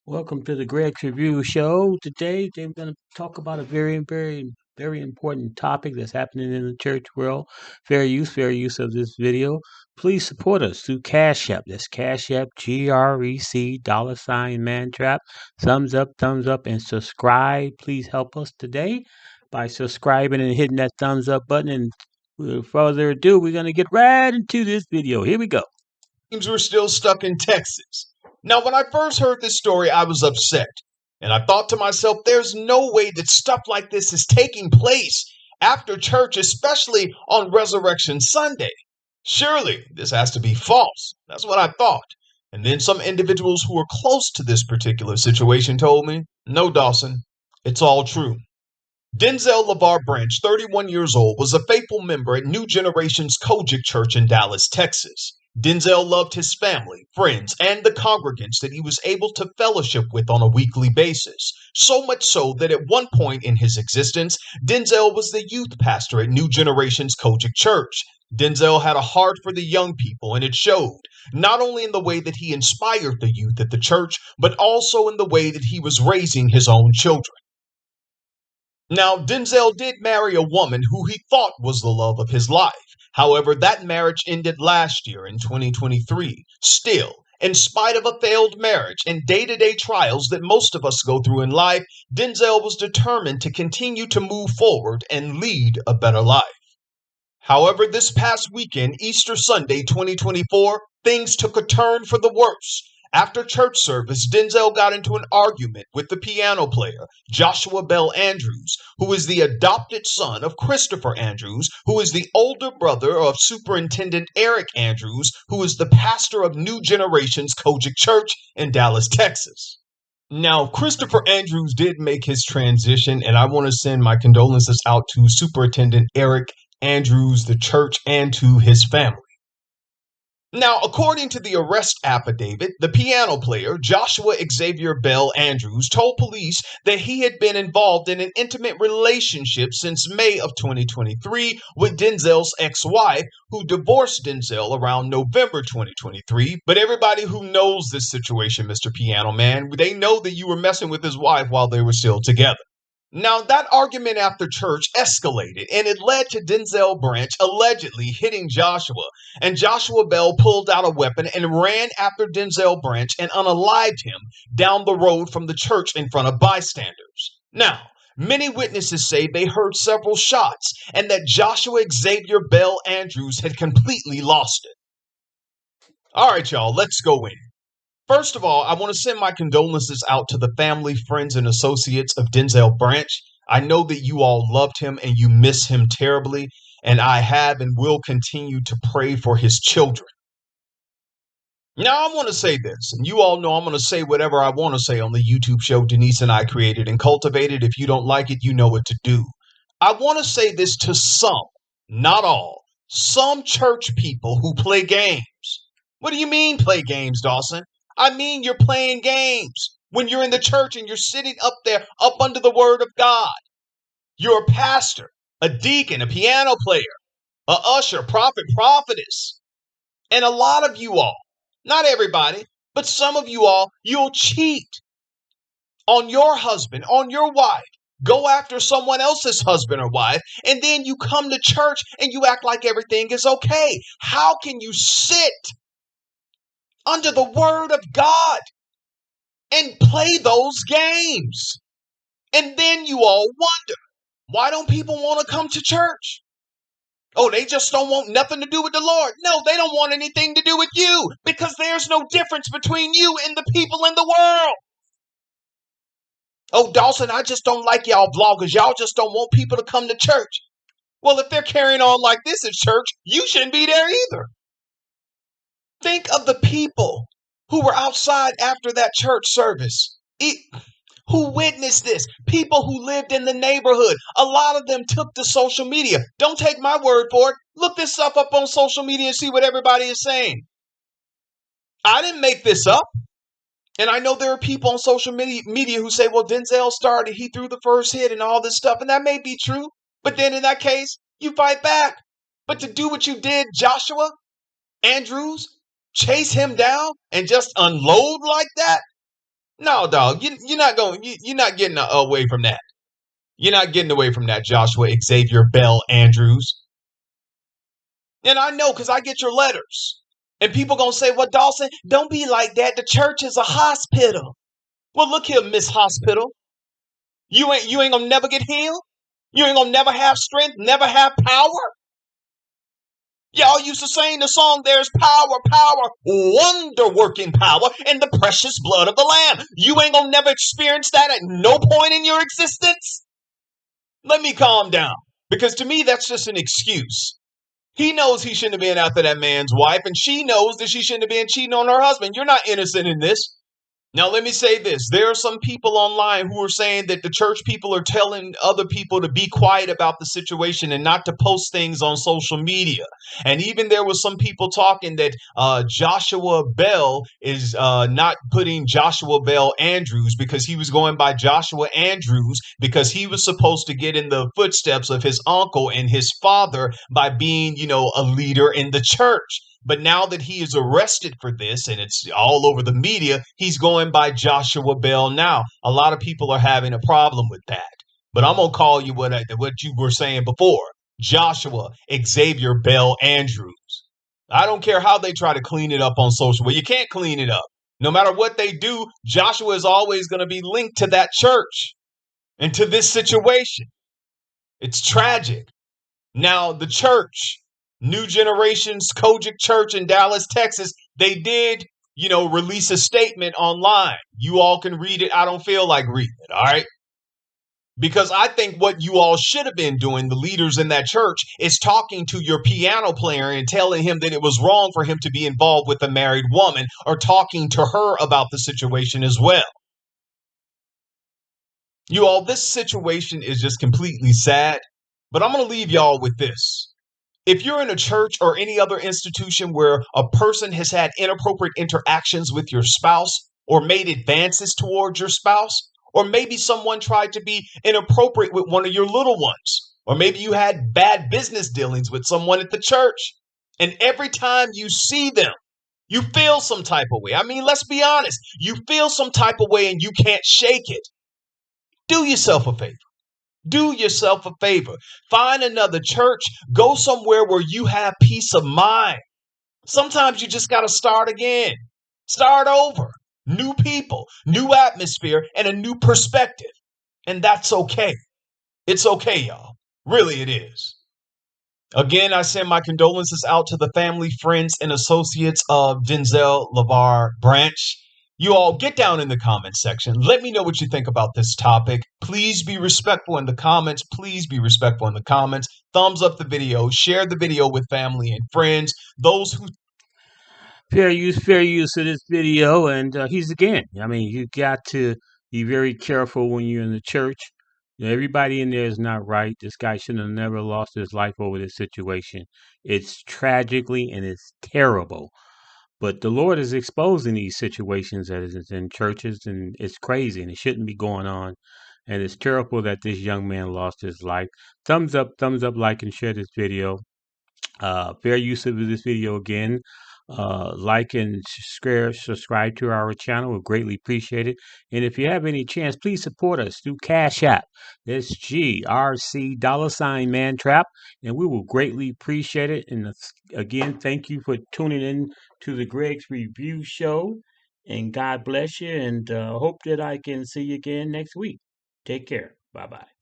Welcome to the Greg's Review Show. Today we're going to talk about a very important topic that's happening in the church world. Fair use of this video. Please support us through Cash App. That's Cash App, GREC, $mantrap. Thumbs up, and subscribe. Please help us today by subscribing and hitting that thumbs up button. And without further ado, we're going to get right into this video. Here we go. Were still stuck in Texas. Now, when I first heard this story, I was upset. And I thought to myself, there's no way that stuff like this is taking place after church, especially on Resurrection Sunday. Surely this has to be false. That's what I thought. And then some individuals who were close to this particular situation told me, no, Dawson, it's all true. Denzel LeVar Branch, 31 years old, was a faithful member at New Generations Kojic Church in Dallas, Texas. Denzel loved his family, friends, and the congregants that he was able to fellowship with on a weekly basis. So much so that at one point in his existence, Denzel was the youth pastor at New Generations Kojic Church. Denzel had a heart for the young people, and it showed, not only in the way that he inspired the youth at the church, but also in the way that he was raising his own children. Now, Denzel did marry a woman who he thought was the love of his life. However, that marriage ended last year in 2023. Still, in spite of a failed marriage and day-to-day trials that most of us go through in life, Denzel was determined to continue to move forward and lead a better life. However, this past weekend, Easter Sunday 2024, things took a turn for the worse. After church service, Denzel got into an argument with the piano player, Joshua Bell Andrews, who is the adopted son of Christopher Andrews, who is the older brother of Superintendent Eric Andrews, who is the pastor of New Generations Kojic Church in Dallas, Texas. Now, Christopher Andrews did make his transition, and I want to send my condolences out to Superintendent Eric Andrews, the church, and to his family. Now, according to the arrest affidavit, the piano player, Joshua Xavier Bell Andrews, told police that he had been involved in an intimate relationship since May of 2023 with Denzel's ex-wife, who divorced Denzel around November 2023. But everybody who knows this situation, Mr. Piano Man, they know that you were messing with his wife while they were still together. Now, that argument after church escalated, and it led to Denzel Branch allegedly hitting Joshua, and Joshua Bell pulled out a weapon and ran after Denzel Branch and unalived him down the road from the church in front of bystanders. Now, many witnesses say they heard several shots and that Joshua Xavier Bell Andrews had completely lost it. All right, y'all, let's go in. First of all, I want to send my condolences out to the family, friends, and associates of Denzel Branch. I know that you all loved him and you miss him terribly, and I have and will continue to pray for his children. Now, I want to say this, and you all know I'm going to say whatever I want to say on the YouTube show Denise and I created and cultivated. If you don't like it, you know what to do. I want to say this to some, not all, some church people who play games. What do you mean play games, Dawson? I mean, you're playing games when you're in the church and you're sitting up there, up under the word of God. You're a pastor, a deacon, a piano player, a usher, prophet, prophetess. And a lot of you all, not everybody, but some of you all, you'll cheat on your husband, on your wife, go after someone else's husband or wife, and then you come to church and you act like everything is okay. How can you sit under the word of God and play those games? And then you all wonder, why don't people want to come to church? Oh, they just don't want nothing to do with the Lord. No, they don't want anything to do with you because there's no difference between you and the people in the world. Oh, Dawson, I just don't like y'all vloggers. Y'all just don't want people to come to church. Well, if they're carrying on like this at church, you shouldn't be there either. Think of the people who were outside after that church service, who witnessed this, people who lived in the neighborhood. A lot of them took to social media. Don't take my word for it. Look this stuff up on social media and see what everybody is saying. I didn't make this up. And I know there are people on social media who say, well, Denzel started, he threw the first hit and all this stuff. And that may be true. But then in that case, you fight back. But to do what you did, Joshua Andrews, chase him down and just unload like that? No, dog, you're not going. You're not getting away from that. You're not getting away from that, Joshua Xavier Bell Andrews. And I know because I get your letters. And people gonna say, "Well, Dawson, don't be like that. The church is a hospital." Well, look here, Miss Hospital. You ain't gonna never get healed. You ain't gonna never have strength, never have power. Y'all used to sing the song, "There's power, power, wonder working power in the precious blood of the Lamb." You ain't gonna never experience that at no point in your existence. Let me calm down. Because to me, that's just an excuse. He knows he shouldn't have been after that man's wife, and she knows that she shouldn't have been cheating on her husband. You're not innocent in this. Now, let me say this. There are some people online who are saying that the church people are telling other people to be quiet about the situation and not to post things on social media. And even there was some people talking that Joshua Bell is not putting Joshua Bell Andrews because he was going by Joshua Andrews because he was supposed to get in the footsteps of his uncle and his father by being, a leader in the church. But now that he is arrested for this and it's all over the media, he's going by Joshua Bell now. A lot of people are having a problem with that. But I'm going to call you what you were saying before, Joshua Xavier Bell Andrews. I don't care how they try to clean it up on social. Well, you can't clean it up. No matter what they do, Joshua is always going to be linked to that church and to this situation. It's tragic. Now, the church, New Generations Kojic Church in Dallas, Texas, they did, release a statement online. You all can read it. I don't feel like reading it, all right? Because I think what you all should have been doing, the leaders in that church, is talking to your piano player and telling him that it was wrong for him to be involved with a married woman, or talking to her about the situation as well. You all, this situation is just completely sad, but I'm going to leave y'all with this. If you're in a church or any other institution where a person has had inappropriate interactions with your spouse or made advances towards your spouse, or maybe someone tried to be inappropriate with one of your little ones, or maybe you had bad business dealings with someone at the church, and every time you see them, you feel some type of way. I mean, let's be honest. You feel some type of way and you can't shake it. Do yourself a favor. Do yourself a favor. Find another church. Go somewhere where you have peace of mind. Sometimes you just got to start again. Start over. New people, new atmosphere, and a new perspective. And that's okay. It's okay, y'all. Really, it is. Again, I send my condolences out to the family, friends, and associates of Denzel LeVar Branch. You all get down in the comments section. Let me know what you think about this topic. Please be respectful in the comments. Please be respectful in the comments. Thumbs up the video. Share the video with family and friends. Those who Fair use of this video, and he's again. I mean, you got to be very careful when you're in the church. Everybody in there is not right. This guy should have never lost his life over this situation. It's tragically and it's terrible. But the Lord is exposing these situations that is in churches, and it's crazy, and it shouldn't be going on. And it's terrible that this young man lost his life. Thumbs up, like and share this video. Fair use of this video again. Like and subscribe to our channel. We'll greatly appreciate it. And if you have any chance, please support us through Cash App. That's GRC $mantrap. And we will greatly appreciate it. And again, thank you for tuning in to the Greg's Review Show. And God bless you. And hope that I can see you again next week. Take care. Bye bye.